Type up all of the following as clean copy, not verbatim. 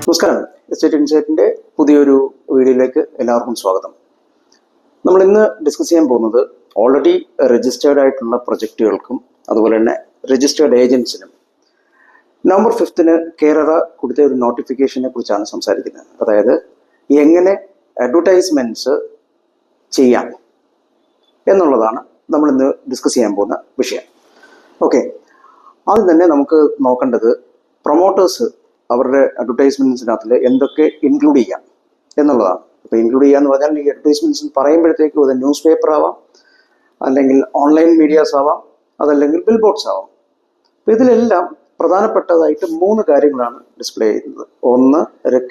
നമസ്കാരം. എസ്റ്റേറ്റ് ഇൻസൈറ്റിന്റെ പുതിയൊരു വീഡിയോയിലേക്ക് എല്ലാവർക്കും സ്വാഗതം. നമ്മൾ ഇന്ന് ഡിസ്കസ് ചെയ്യാൻ പോകുന്നത് ഓൾറെഡി രജിസ്റ്റേർഡ് ആയിട്ടുള്ള പ്രൊജക്റ്റുകൾക്കും അതുപോലെ തന്നെ രജിസ്റ്റേർഡ് ഏജൻസിനും നവംബർ 5 കേരള കൊടുത്ത ഒരു നോട്ടിഫിക്കേഷനെ കുറിച്ചാണ് സംസാരിക്കുന്നത്. അതായത് എങ്ങനെ അഡ്വർടൈസ്മെന്റ്സ് ചെയ്യാം എന്നുള്ളതാണ് നമ്മൾ ഇന്ന് ഡിസ്കസ് ചെയ്യാൻ പോകുന്ന വിഷയം. ഓക്കെ, ആദ്യം തന്നെ നമുക്ക് നോക്കേണ്ടത് പ്രൊമോട്ടേഴ്സ് അവരുടെ അഡ്വർടൈസ്മെന്റ്സിനകത്തിൽ എന്തൊക്കെ ഇൻക്ലൂഡ് ചെയ്യാം എന്നുള്ളതാണ്. ഇപ്പോൾ ഇൻക്ലൂഡ് ചെയ്യാന്ന് പറഞ്ഞാൽ ഈ അഡ്വർടൈസ്മെന്റ്സ് പറയുമ്പോഴത്തേക്കും അത് ന്യൂസ് പേപ്പർ ആവാം, അല്ലെങ്കിൽ ഓൺലൈൻ മീഡിയാസ് ആവാം, അതല്ലെങ്കിൽ ബിൽ ബോർഡ്സ് ആവാം. അപ്പോൾ ഇതിലെല്ലാം പ്രധാനപ്പെട്ടതായിട്ട് 3 കാര്യങ്ങളാണ് ഡിസ്പ്ലേ ചെയ്യുന്നത്. ഒന്ന്,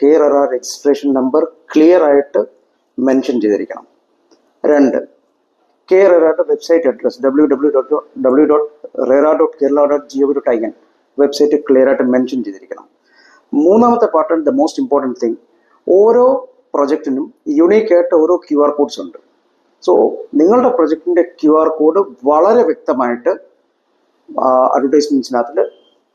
KRR രജിസ്ട്രേഷൻ നമ്പർ ക്ലിയർ ആയിട്ട് മെൻഷൻ ചെയ്തിരിക്കണം. 2, KRRയുടെ website address www.rera.kerala.gov.in website clear ആയിട്ട് മെൻഷൻ ചെയ്തിരിക്കണം. 3ാമത്തെ part, the most important thing, ഓരോ പ്രൊജക്റ്റിനും യുണീക്ക് ആയിട്ട് ഓരോ QR കോഡ്സ് ഉണ്ട്. സോ നിങ്ങളുടെ പ്രൊജക്റ്റിന്റെ QR കോഡ് വളരെ വ്യക്തമായിട്ട് അഡ്വർടൈസ്മെന്റ്സിനകത്ത്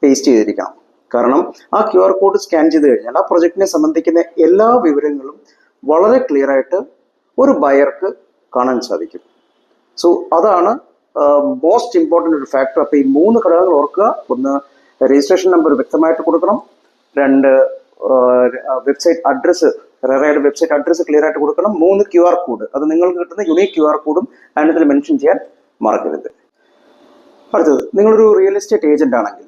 പേസ്റ്റ് ചെയ്തിരിക്കണം. കാരണം ആ QR കോഡ് സ്കാൻ ചെയ്ത് കഴിഞ്ഞാൽ ആ പ്രൊജക്റ്റിനെ സംബന്ധിക്കുന്ന എല്ലാ വിവരങ്ങളും വളരെ ക്ലിയർ ആയിട്ട് ഒരു ബയർക്ക് കാണാൻ സാധിക്കും. സോ അതാണ് മോസ്റ്റ് ഇമ്പോർട്ടൻ്റ് ഒരു ഫാക്ടർ. അപ്പോൾ ഈ 3 ഘടകങ്ങൾ ഓർക്കുക. ഒന്ന്, രജിസ്ട്രേഷൻ നമ്പർ വ്യക്തമായിട്ട് കൊടുക്കണം. 2, വെബ്സൈറ്റ് അഡ്രസ്സ്, റെറയുടെ വെബ്സൈറ്റ് അഡ്രസ്സ് ക്ലിയർ ആയിട്ട് കൊടുക്കണം. 3, QR കോഡ്, അത് നിങ്ങൾക്ക് കിട്ടുന്ന യുണീക്ക് QR കോഡും അതിനകത്തിൽ മെൻഷൻ ചെയ്യാൻ മറക്കരുത്. അടുത്തത്, നിങ്ങളൊരു റിയൽ എസ്റ്റേറ്റ് ഏജന്റ് ആണെങ്കിൽ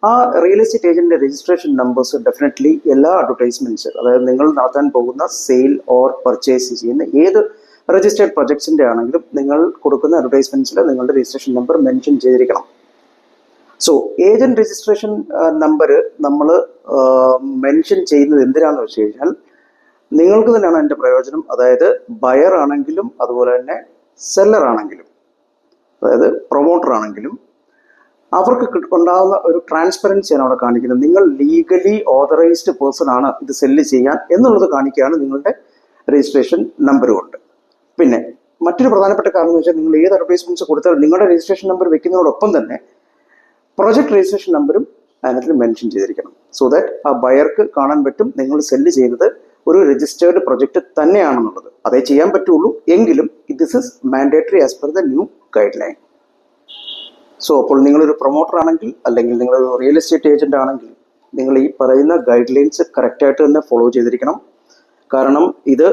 ആ റിയൽ എസ്റ്റേറ്റ് ഏജന്റിന്റെ രജിസ്ട്രേഷൻ നമ്പേഴ്സ് ഡെഫിനറ്റ്ലി എല്ലാ അഡ്വർടൈസ്മെന്റ്സ്, അതായത് നിങ്ങൾ നടത്താൻ പോകുന്ന സെയിൽ ഓർ പർച്ചേസ് ചെയ്യുന്ന ഏത് രജിസ്റ്റേർഡ് പ്രൊജക്ട്സിന്റെ ആണെങ്കിലും നിങ്ങൾ കൊടുക്കുന്ന അഡ്വർടൈസ്മെന്റ്സിൽ നിങ്ങളുടെ രജിസ്ട്രേഷൻ നമ്പർ മെൻഷൻ ചെയ്തിരിക്കണം. സോ ഏജന്റ് രജിസ്ട്രേഷൻ നമ്പർ നമ്മൾ മെൻഷൻ ചെയ്യുന്നത് എന്തിനാന്ന് വെച്ച് കഴിഞ്ഞാൽ നിങ്ങൾക്ക് തന്നെയാണ് അതിൻ്റെ പ്രയോജനം. അതായത് ബയർ ആണെങ്കിലും അതുപോലെ തന്നെ സെല്ലർ ആണെങ്കിലും, അതായത് പ്രൊമോട്ടർ ആണെങ്കിലും അവർക്ക് ഉണ്ടാകുന്ന ഒരു ട്രാൻസ്പെറൻസിയാണ് അവിടെ കാണിക്കുന്നത്. നിങ്ങൾ ലീഗലി ഓതറൈസ്ഡ് പേഴ്സൺ ആണ് ഇത് സെല്ല് ചെയ്യാൻ എന്നുള്ളത് കാണിക്കുകയാണ് നിങ്ങളുടെ രജിസ്ട്രേഷൻ നമ്പർ കൊണ്ട്. പിന്നെ മറ്റൊരു പ്രധാനപ്പെട്ട കാരണം എന്ന് വെച്ചാൽ, നിങ്ങൾ ഏത് അഡ്വർടൈസ്മെന്റ്സ് കൊടുത്താൽ നിങ്ങളുടെ രജിസ്ട്രേഷൻ നമ്പർ വെക്കുന്നതോടൊപ്പം തന്നെ പ്രൊജക്ട് രജിസ്ട്രേഷൻ നമ്പറും അതിനകത്ത് മെൻഷൻ ചെയ്തിരിക്കണം. സോ ദാറ്റ് ആ ബയർക്ക് കാണാൻ പറ്റും നിങ്ങൾ സെല്ല് ചെയ്യുന്നത് ഒരു രജിസ്റ്റേർഡ് പ്രൊജക്ട് തന്നെയാണെന്നുള്ളത്. അതേ ചെയ്യാൻ പറ്റുള്ളൂ, എങ്കിലും this is mandatory as per the new guide line. So അപ്പോൾ നിങ്ങളൊരു പ്രൊമോട്ടർ ആണെങ്കിൽ അല്ലെങ്കിൽ നിങ്ങളൊരു റിയൽ എസ്റ്റേറ്റ് ഏജന്റ് ആണെങ്കിൽ നിങ്ങൾ ഈ പറയുന്ന ഗൈഡ് ലൈൻസ് കറക്റ്റായിട്ട് തന്നെ ഫോളോ ചെയ്തിരിക്കണം. കാരണം ഇത്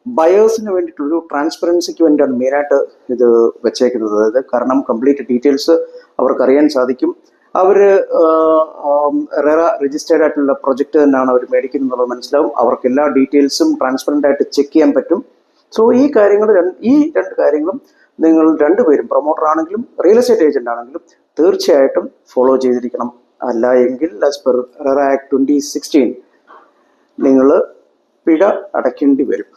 ബയേഴ്സിന് വേണ്ടിയിട്ടുള്ളൊരു ട്രാൻസ്പെറൻസിക്ക് വേണ്ടിയാണ് മെയിനായിട്ട് ഇത് വെച്ചേക്കുന്നത്. അതായത് കാരണം കംപ്ലീറ്റ് ഡീറ്റെയിൽസ് അവർക്ക് അറിയാൻ സാധിക്കും. അവർ റെറ രജിസ്റ്റേർഡ് ആയിട്ടുള്ള പ്രൊജക്റ്റ് തന്നെയാണ് അവർ മേടിക്കുന്നത് മനസ്സിലാവും. അവർക്ക് എല്ലാ ഡീറ്റെയിൽസും ട്രാൻസ്പെറൻ്റ് ആയിട്ട് ചെക്ക് ചെയ്യാൻ പറ്റും. സോ ഈ രണ്ട് കാര്യങ്ങളും നിങ്ങൾ രണ്ടുപേരും, പ്രൊമോട്ടർ ആണെങ്കിലും റിയൽ എസ്റ്റേറ്റ് ഏജന്റ് ആണെങ്കിലും, തീർച്ചയായിട്ടും ഫോളോ ചെയ്തിരിക്കണം. അല്ല എങ്കിൽ ആസ് പെർ റെറ ആക്ട് 2016 നിങ്ങൾ പിഴ അടയ്ക്കേണ്ടി വരും.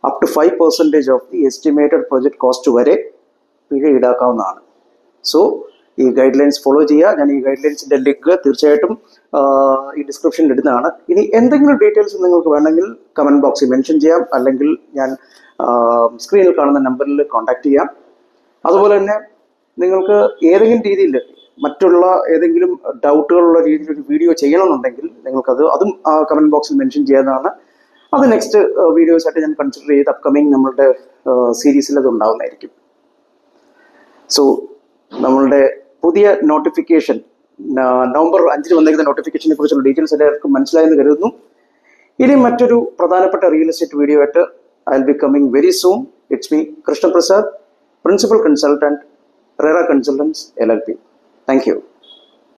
Up to 5% of the estimated project cost വരെ പിഴ ഈടാക്കാവുന്നതാണ്. സോ ഈ ഗൈഡ് ലൈൻസ് ഫോളോ ചെയ്യുക. ഞാൻ ഈ ഗൈഡ് ലൈൻസിൻ്റെ ലിങ്ക് തീർച്ചയായിട്ടും ഈ ഡിസ്ക്രിപ്ഷനിൽ ഇടുന്നതാണ്. ഇനി എന്തെങ്കിലും ഡീറ്റെയിൽസ് നിങ്ങൾക്ക് വേണമെങ്കിൽ കമൻറ്റ് ബോക്സിൽ മെൻഷൻ ചെയ്യാം, അല്ലെങ്കിൽ ഞാൻ സ്ക്രീനിൽ കാണുന്ന നമ്പറിൽ കോൺടാക്ട് ചെയ്യാം. അതുപോലെ തന്നെ നിങ്ങൾക്ക് ഏതെങ്കിലും രീതിയിൽ മറ്റുള്ള ഏതെങ്കിലും ഡൗട്ടുകളുള്ള രീതിയിൽ ഒരു വീഡിയോ ചെയ്യണമെന്നുണ്ടെങ്കിൽ അതും കമൻറ്റ് ബോക്സിൽ മെൻഷൻ ചെയ്യാവുന്നതാണ്. അത് നെക്സ്റ്റ് വീഡിയോസായിട്ട് ഞാൻ കൺസിഡർ ചെയ്ത് അപ്കമിങ് നമ്മളുടെ സീരീസിൽ അത് ഉണ്ടാവുന്നതായിരിക്കും. സോ നമ്മളുടെ പുതിയ നോട്ടിഫിക്കേഷൻ നവംബർ 5 വന്നിരിക്കുന്ന നോട്ടിഫിക്കേഷനെ കുറിച്ചുള്ള ഡീറ്റെയിൽസ് എല്ലാവർക്കും മനസ്സിലായെന്ന് കരുതുന്നു. ഇനി മറ്റൊരു പ്രധാനപ്പെട്ട റിയൽ എസ്റ്റേറ്റ് വീഡിയോ ആയിട്ട് I will be coming very soon. It's me Krishnaprasad, principal consultant, RERA consultants LLP. Thank you.